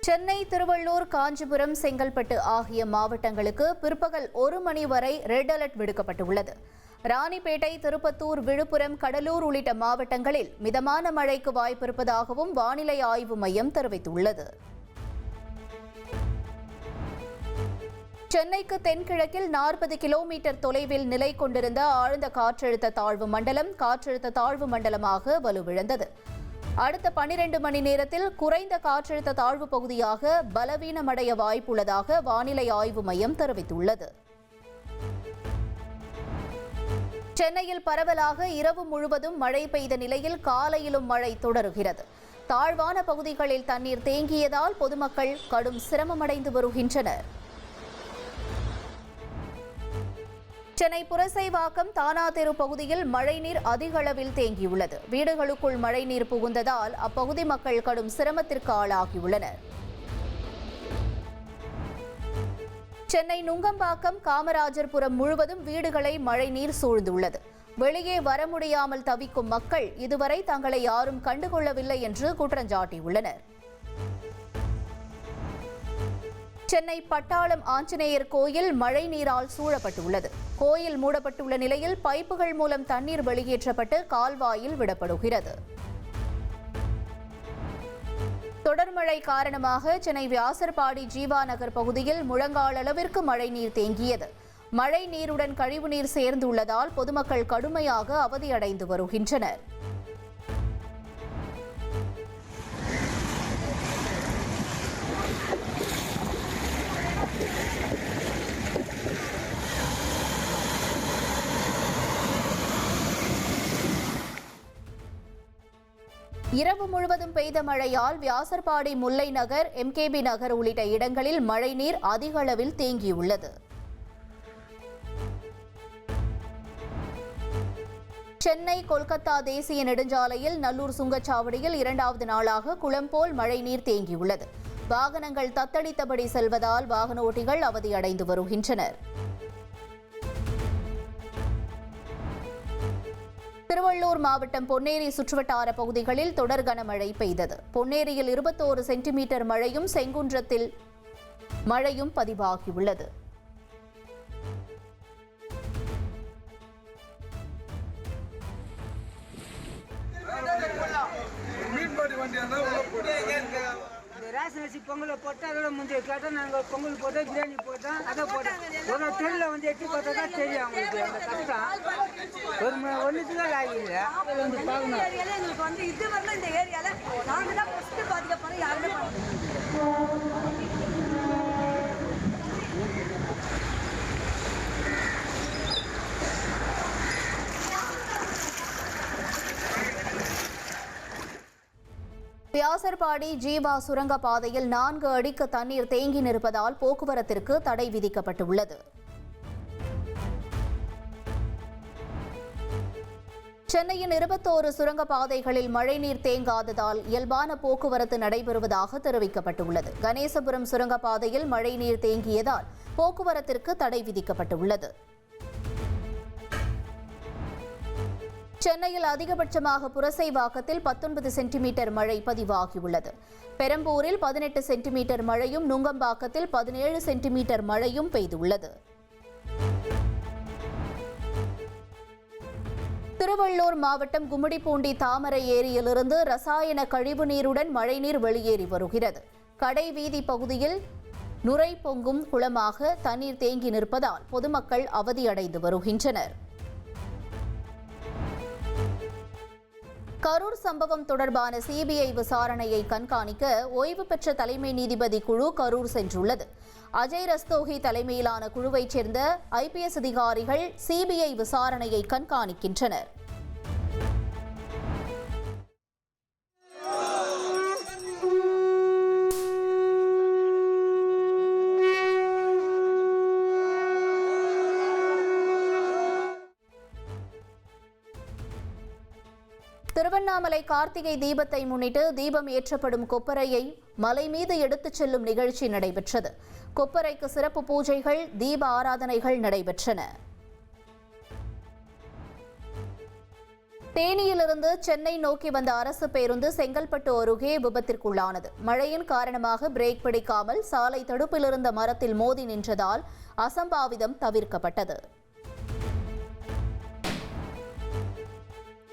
சென்னை, திருவள்ளூர், காஞ்சிபுரம், செங்கல்பட்டு ஆகிய மாவட்டங்களுக்கு பிற்பகல் 1 மணி வரை ரெட் அலர்ட் விடுக்கப்பட்டுள்ளது. ராணிப்பேட்டை, திருப்பத்தூர், விழுப்புரம், கடலூர் உள்ளிட்ட மாவட்டங்களில் மிதமான மழைக்கு வாய்ப்பிருப்பதாகவும் வானிலை ஆய்வு மையம் தெரிவித்துள்ளது. சென்னைக்கு தென்கிழக்கில் 40 கிலோமீட்டர் தொலைவில் நிலை கொண்டிருந்த ஆழ்ந்த காற்றழுத்த தாழ்வு மண்டலமாக வலுவிழந்தது. அடுத்த 12 மணி நேரத்தில் குறைந்த காற்றழுத்த தாழ்வு பகுதியாக பலவீனமடைய வாய்ப்புள்ளதாக வானிலை ஆய்வு மையம் தெரிவித்துள்ளது. சென்னையில் பரவலாக இரவு முழுவதும் மழை பெய்த நிலையில் காலையிலும் மழை தொடருகிறது. தாழ்வான பகுதிகளில் தண்ணீர் தேங்கியதால் பொதுமக்கள் கடும் சிரமமடைந்து வருகின்றனர். சென்னை புரசைவாக்கம், தானாதெரு பகுதியில் மழைநீர் அதிக அளவில் தேங்கியுள்ளது. வீடுகளுக்குள் மழைநீர் புகுந்ததால் அப்பகுதி மக்கள் கடும் சிரமத்திற்கு ஆளாகியுள்ளனர். சென்னை நுங்கம்பாக்கம், காமராஜர்புரம் முழுவதும் வீடுகளை மழைநீர் சூழ்ந்துள்ளது. வெளியே வர முடியாமல் தவிக்கும் மக்கள் இதுவரை தங்களை யாரும் கண்டுகொள்ளவில்லை என்று குற்றஞ்சாட்டியுள்ளனர். சென்னை பட்டாளம் ஆஞ்சநேயர் கோயில் மழை நீரால் சூழப்பட்டுள்ளது. கோயில் மூடப்பட்டுள்ள நிலையில் பைப்புகள் மூலம் தண்ணீர் வெளியேற்றப்பட்டு கால்வாயில் விடப்படுகிறது. தொடர் மழை காரணமாக சென்னை வியாசர்பாடி ஜீவா நகர் பகுதியில் முழங்கால் அளவிற்கு மழைநீர் தேங்கியது. மழை நீருடன் கழிவுநீர் சேர்ந்துள்ளதால் பொதுமக்கள் கடுமையாக அவதியடைந்து வருகின்றனர். இரவு முழுவதும் பெய்த மழையால் வியாசர்பாடி, முல்லை நகர், MKB நகர் உள்ளிட்ட இடங்களில் மழைநீர் அதிக அளவில் தேங்கியுள்ளது. சென்னை கொல்கத்தா தேசிய நெடுஞ்சாலையில் நல்லூர் சுங்கச்சாவடியில் 2வது நாளாக குளம் போல் மழைநீர் தேங்கியுள்ளது. வாகனங்கள் தத்தளித்தபடி செல்வதால் வாகன ஓட்டிகள் அவதியடைந்து வருகின்றனர். திருவள்ளூர் மாவட்டம் பொன்னேரி சுற்றுவட்டார பகுதிகளில் தொடர் கனமழை பெய்தது. பொன்னேரியில் 21 சென்டிமீட்டர் மழையும், செங்குன்றத்தில் மழையும் பதிவாகியுள்ளது. ரேஷன் அரிசி பொங்கலை போட்டு அதோட முந்தைய கேட்டால் நாங்கள் பொங்கல் போட்டோம், பிரியாணி போட்டோம், அதை போட்டோம். ஒரு தொழில எட்டி பார்த்தா தான் தெரியும் அவங்களுக்கு அந்த கஷ்டம். ஒன்றுக்கு தான் ஆகிடுது. அதில் பார்க்கணும். எங்களுக்கு இது வரல. இந்த ஏரியாவில் நாங்கள் தான் ஃபஸ்ட்டு பாதிக்கப்படுறோம். யாருமே வியாசர்பாடி ஜீவா சுரங்க பாதையில் 4 அடிக்கு தண்ணீர் தேங்கி நிற்பதால் போக்குவரத்திற்கு தடை விதிக்கப்பட்டுள்ளது. சென்னையின் 21 சுரங்க பாதைகளில் மழைநீர் தேங்காததால் இயல்பான போக்குவரத்து நடைபெறுவதாக தெரிவிக்கப்பட்டுள்ளது. கணேசபுரம் சுரங்க பாதையில் மழைநீர் தேங்கியதால் போக்குவரத்திற்கு தடை விதிக்கப்பட்டுள்ளது. சென்னையில் அதிகபட்சமாக புரசைவாக்கத்தில் 19 சென்டிமீட்டர் மழை பதிவாகியுள்ளது. பெரம்பூரில் 18 சென்டிமீட்டர் மழையும், நுங்கம்பாக்கத்தில் 17 சென்டிமீட்டர் மழையும் பெய்துள்ளது. திருவள்ளூர் மாவட்டம் கும்மிடிப்பூண்டி தாமரை ஏரியிலிருந்து ரசாயன கழிவுநீருடன் மழைநீர் வெளியேறி வருகிறது. கடை வீதி பகுதியில் நுரை பொங்கும் குளமாக தண்ணீர் தேங்கி நிற்பதால் பொதுமக்கள் அவதியடைந்து வருகின்றனர். கரூர் சம்பவம் தொடர்பான CBI விசாரணையை கண்காணிக்க ஓய்வு பெற்ற தலைமை நீதிபதி குழு கரூர் சென்றுள்ளது. அஜய் ரஸ்தோகி தலைமையிலான குழுவைச் சேர்ந்த IPS அதிகாரிகள் CBI விசாரணையை கண்காணிக்கின்றனர். திருவண்ணாமலை கார்த்திகை தீபத்தை முன்னிட்டு தீபம் ஏற்றப்படும் கொப்பரையை மலை மீது எடுத்துச் செல்லும் நிகழ்ச்சி நடைபெற்றது. கொப்பரைக்கு சிறப்பு பூஜைகள், தீப ஆராதனைகள் நடைபெற்றன. தேனியிலிருந்து சென்னை நோக்கி வந்த அரசு பேருந்து செங்கல்பட்டு அருகே விபத்திற்குள்ளானது. மழையின் காரணமாக பிரேக் பிடிக்காமல் சாலை தடுப்பில் இருந்த மரத்தில் மோதி நின்றதால் அசம்பாவிதம் தவிர்க்கப்பட்டது.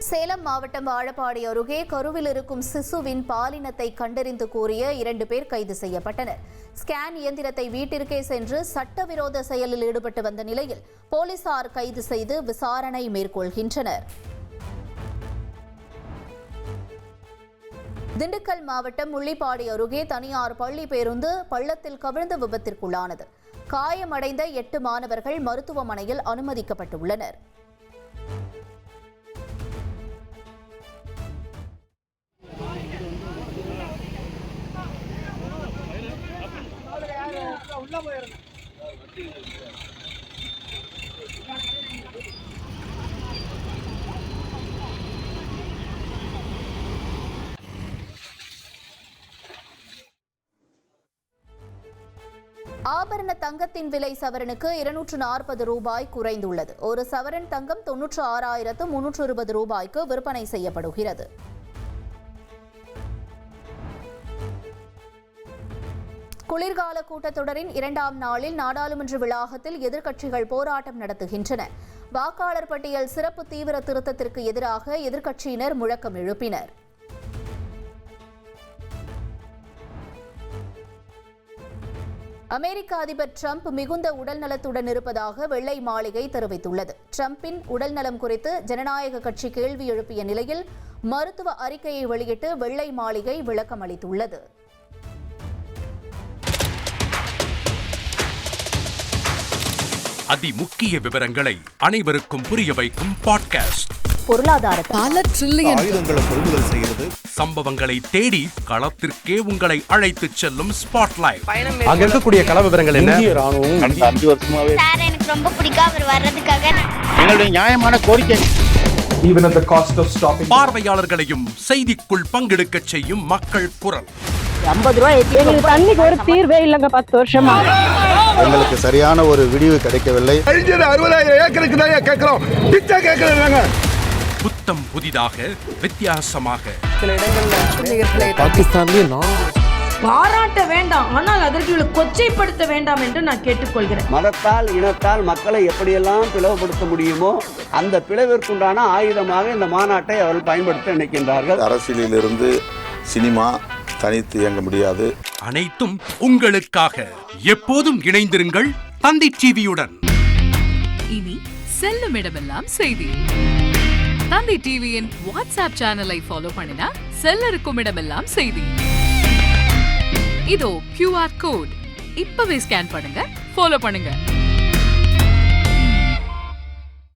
சேலம் மாவட்டம் வாழப்பாடி அருகே கருவில் இருக்கும் சிசுவின் பாலினத்தை கண்டறிந்து கூறிய 2 பேர் கைது செய்யப்பட்டனர். ஸ்கேன் இயந்திரத்தை வீட்டிற்கே சென்று சட்டவிரோத செயலில் ஈடுபட்டு வந்த நிலையில் போலீசார் கைது செய்து விசாரணை மேற்கொள்கின்றனர். திண்டுக்கல் மாவட்டம் முள்ளிப்பாடி அருகே தனியார் பள்ளி பேருந்து பள்ளத்தில் கவிழ்ந்த விபத்திற்குள்ளானது. காயமடைந்த 8 மாணவர்கள் மருத்துவமனையில் அனுமதிக்கப்பட்டுள்ளனர். ஆபரண தங்கத்தின் விலை சவரனுக்கு 240 ரூபாய் குறைந்துள்ளது. ஒரு சவரன் தங்கம் 96,320 ரூபாய்க்கு விற்பனை செய்யப்படுகிறது. குளிர்கால கூட்டத்தொடரின் 2ஆம் நாளில் நாடாளுமன்ற வளாகத்தில் எதிர்க்கட்சிகள் போராட்டம் நடத்துகின்றன. வாக்காளர் பட்டியல் சிறப்பு தீவிர திருத்தத்திற்கு எதிராக எதிர்க்கட்சியினர் முழக்கம் எழுப்பினர். அமெரிக்க அதிபர் டிரம்ப் மிகுந்த உடல்நலத்துடன் இருப்பதாக வெள்ளை மாளிகை தெரிவித்துள்ளது. டிரம்பின் உடல்நலம் குறித்து ஜனநாயக கட்சி கேள்வி எழுப்பிய நிலையில் மருத்துவ அறிக்கையை வெளியிட்டு வெள்ளை மாளிகை விளக்கம் அளித்துள்ளது. அதிமுக்கிய விவரங்களை அனைவருக்கும் புரிய வைக்கும் பாட்காஸ்ட். பொருளாதார பல ட்ரில்லியன் ஆயுதங்களை கொள்முதல் செய்கிறது. சம்பவங்களை தேடி களத்திற்கே உங்களை அழைத்துச் செல்லும் ஸ்பாட்லைட். அங்க இருக்கக்கூடிய கள விவரங்கள் என்ன? இந்திய ராணுவம் கடந்த 5 வருஷமாவே சார் எனக்கு ரொம்ப பிடிக்கும் அவர் வர்றதுக்காக. எங்களுடைய நியாயமான கோரிக்கை. Even at the cost of stopping. பார்வையாளர்களையும் செய்திக்குள் பங்கெடுக்கச் செய்யும் மக்கள் குரல். 50 ரூபாய் எங்களுக்கு தண்ணிக்கு ஒரு தீர்வே இல்லைங்க 10 வருஷமா. எங்களுக்கு சரியான ஒரு விடிவு கிடைக்கவில்லை. 60,000 ஏக்கருக்கு தான் கேட்கிறோம், பிச்சை கேட்கறாங்க. புத்தம் புதிதாக வித்தியாசமாக பாகிஸ்தான்லயே பாராட்ட வேண்டாம், ஆனால் அதற்கு கொச்சைப்படுத்த வேண்டாம் என்று நான் கேட்டுக்கொள்கிறேன். மதத்தால் இனத்தால் மக்களை எப்படியெல்லாம் பிளவுபடுத்த முடியுமோ அந்த பிளவிற்குண்டான ஆயுதமாக இந்த மாநாட்டை அவர்கள் பயன்படுத்த நினைக்கின்றார்கள். அரசியலிலிருந்து சினிமா தனித்து இயங்க முடியாது. அனைத்தும் உங்களுக்காக. எப்போதும் இணைந்திருங்கள் தந்தி டிவியுடன். இனி செல்லும் இடமெல்லாம் செய்தி. தந்தி டிவியின் வாட்ஸ்அப் சேனலை ஃபாலோ பண்ணினா செல்ல இருக்கும் இடமெல்லாம் செய்தி. இதோ QR கோட் இப்பவே ஸ்கேன் பண்ணுங்க, ஃபாலோ பண்ணுங்க.